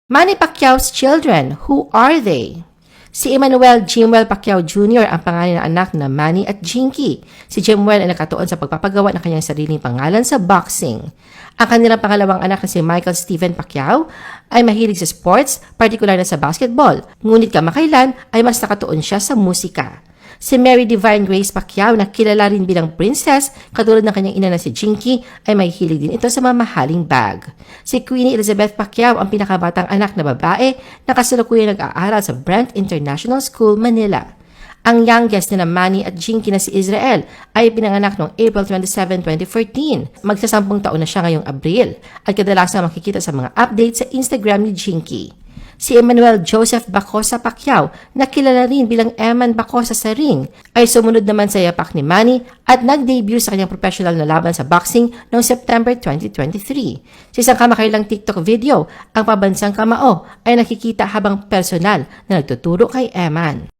Manny Pacquiao's children, who are they? Si Emmanuel Jimwell Pacquiao Jr. ang pangalan ng anak na Manny at Jinky. Si Jimwell ay nakatuon sa pagpapagawa ng kanyang sariling pangalan sa boxing. Ang kanilang pangalawang anak na si Michael Steven Pacquiao ay mahilig sa sports, partikular na sa basketball. Ngunit kamakailan ay mas nakatuon siya sa musika. Si Mary Divine Grace Pacquiao na kilala rin bilang princess, katulad ng kanyang ina na si Jinky, ay may hilig din ito sa mamahaling bag. Si Queenie Elizabeth Pacquiao ang pinakabatang anak na babae na kasalukuyang nag-aaral sa Brent International School, Manila. Ang youngest nila Manny at Jinky na si Israel ay pinanganak noong April 27, 2014. Magsasampung taon na siya ngayong Abril at kadalasang makikita sa mga updates sa Instagram ni Jinky. Si Emmanuel Joseph Bacosa Pacquiao, na kilala rin bilang Eman Bacosa sa ring, ay sumunod naman sa yapak ni Manny at nag-debut sa kanyang professional na laban sa boxing noong September 2023. Sa isang kamakailang TikTok video, ang pabansang kamao ay nakikita habang personal na nagtuturo kay Eman.